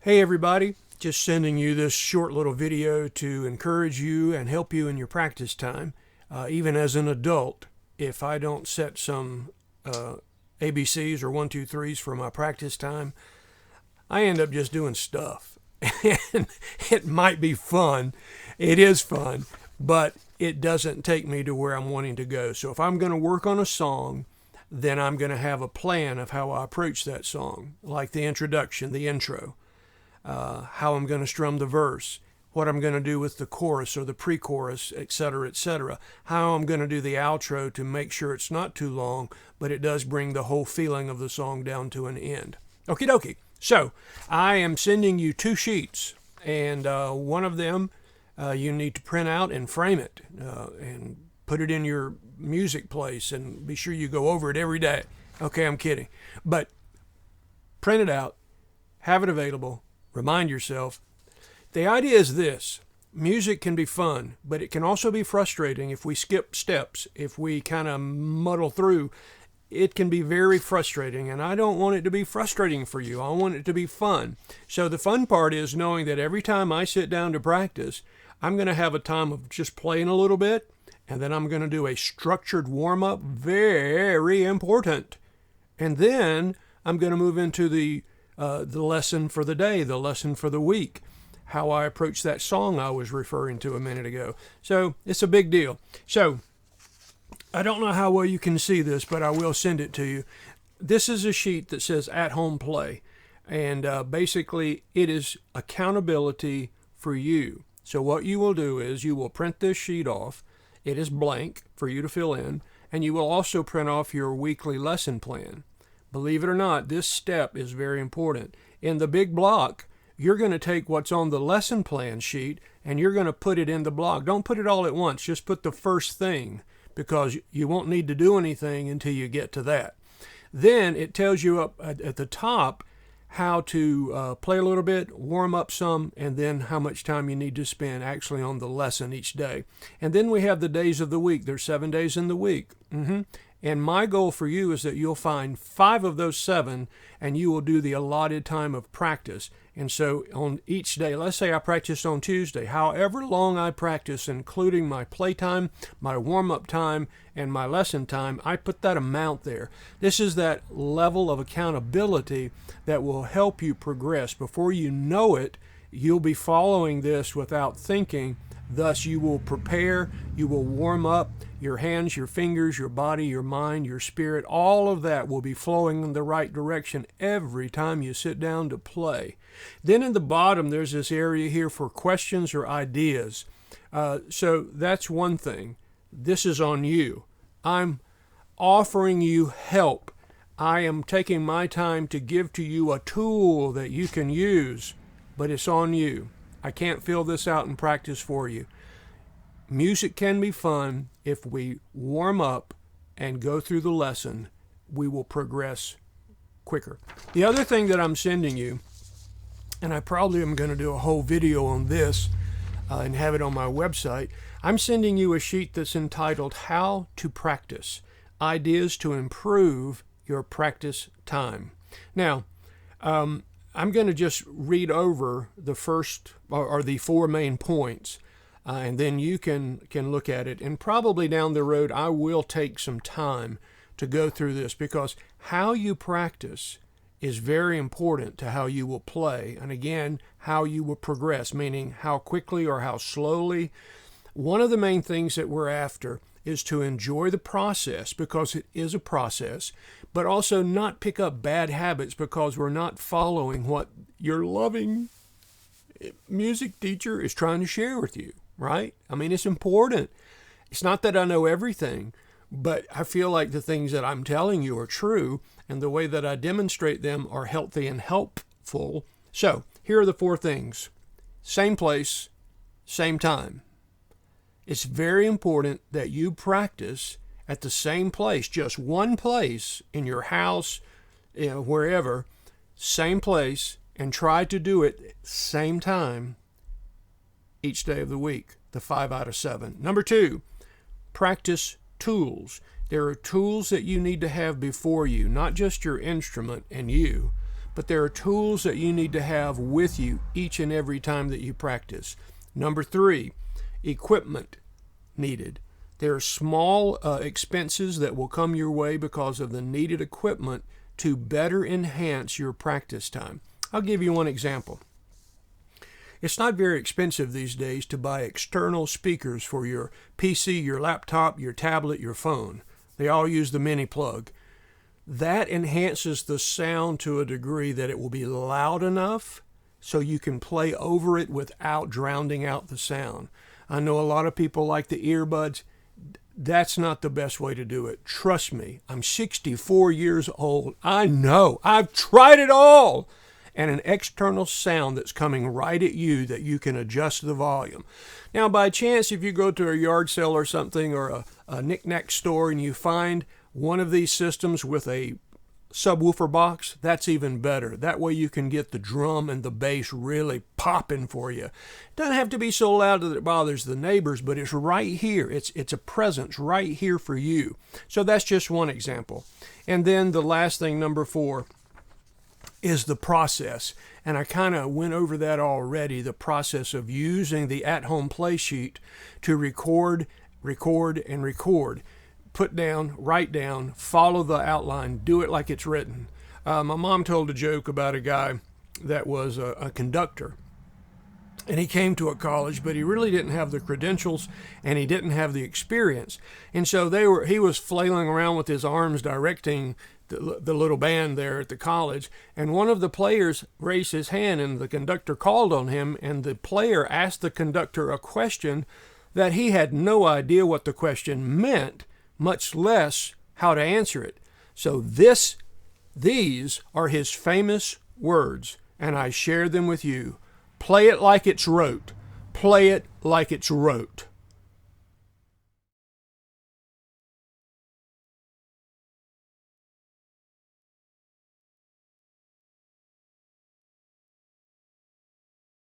Hey everybody, just sending you this short little video to encourage you and help you in your practice time. Even as an adult, if I don't set some ABCs or 1, 2, 3s for my practice time, I end up just doing stuff. And it might be fun, it is fun, but it doesn't take me to where I'm wanting to go. So if I'm going to work on a song, then I'm going to have a plan of how I approach that song, like the introduction, the intro. How I'm going to strum the verse, what I'm going to do with the chorus or the pre-chorus, etc., etc. How I'm going to do the outro to make sure it's not too long, but it does bring the whole feeling of the song down to an end. Okie dokie. So I am sending you 2 sheets, and one of them you need to print out and frame it and put it in your music place, and be sure you go over it every day. Okay, I'm kidding. But print it out, have it available. Remind yourself. The idea is this. Music can be fun, but it can also be frustrating if we skip steps, if we kind of muddle through. It can be very frustrating, and I don't want it to be frustrating for you. I want it to be fun. So the fun part is knowing that every time I sit down to practice, I'm going to have a time of just playing a little bit, and then I'm going to do a structured warm-up, very important. And then I'm going to move into the lesson for the day, the lesson for the week, how I approach that song I was referring to a minute ago. So it's a big deal. So I don't know how well you can see this, but I will send it to you. This is a sheet that says At Home Play, and basically it is accountability for you. So what you will do is you will print this sheet off. It is blank for you to fill in, and you will also print off your weekly lesson plan. Believe it or not, this step is very important. In the big block, you're going to take what's on the lesson plan sheet and you're going to put it in the block. Don't put it all at once. Just put the first thing, because you won't need to do anything until you get to that. Then it tells you up at the top how to play a little bit, warm up some, and then how much time you need to spend actually on the lesson each day. And then we have the days of the week. There's 7 days in the week. And my goal for you is that you'll find 5 of those 7 and you will do the allotted time of practice. And so on each day, let's say I practiced on Tuesday, however long I practice, including my playtime, my warm-up time, and my lesson time, I put that amount there. This is that level of accountability that will help you progress. Before you know it, you'll be following this without thinking. Thus, you will prepare, you will warm up, your hands, your fingers, your body, your mind, your spirit, all of that will be flowing in the right direction every time you sit down to play. Then in the bottom, there's this area here for questions or ideas. So that's one thing. This is on you. I'm offering you help. I am taking my time to give to you a tool that you can use, but it's on you. I can't fill this out in practice for you. Music can be fun. If we warm up and go through the lesson, we will progress quicker. The other thing that I'm sending you, and I probably am going to do a whole video on this and have it on my website, I'm sending you a sheet that's entitled How to Practice, Ideas to Improve Your Practice Time. Now, I'm going to just read over the first or the 4 main points, and then you can look at it. And probably down the road, I will take some time to go through this, because how you practice is very important to how you will play, and again, how you will progress, meaning how quickly or how slowly. One of the main things that we're after is to enjoy the process, because it is a process, but also not pick up bad habits because we're not following what your loving music teacher is trying to share with you, right? I mean, it's important. It's not that I know everything, but I feel like the things that I'm telling you are true, and the way that I demonstrate them are healthy and helpful. So here are the 4 things. Same place, same time. It's very important that you practice at the same place, just one place in your house, wherever, same place, and try to do it same time each day of the week, the 5 out of 7. Number 2, practice tools. There are tools that you need to have before you, not just your instrument and you, but there are tools that you need to have with you each and every time that you practice. Number 3, equipment needed. There are small expenses that will come your way because of the needed equipment to better enhance your practice time. I'll give you one example. It's not very expensive these days to buy external speakers for your PC, your laptop, your tablet, your phone. They all use the mini plug. That enhances the sound to a degree that it will be loud enough so you can play over it without drowning out the sound. I know a lot of people like the earbuds. That's not the best way to do it. Trust me, I'm 64 years old. I know. I've tried it all. And an external sound that's coming right at you that you can adjust the volume. Now, by chance, if you go to a yard sale or something or a knick-knack store and you find one of these systems with a subwoofer box, that's even better. That way you can get the drum and the bass really popping for you. It doesn't have to be so loud that it bothers the neighbors, but it's right here. It's a presence right here for you. So that's just one example. And then the last thing, number 4, is the process. And I kind of went over that already, the process of using the at-home play sheet to record, and record. Put down, write down, follow the outline, do it like it's written. My mom told a joke about a guy that was a conductor. And he came to a college, but he really didn't have the credentials and he didn't have the experience. And so he was flailing around with his arms directing the little band there at the college. And one of the players raised his hand and the conductor called on him. And the player asked the conductor a question that he had no idea what the question meant, much less how to answer it. So these are his famous words, and I share them with you. Play it like it's wrote. Play it like it's wrote.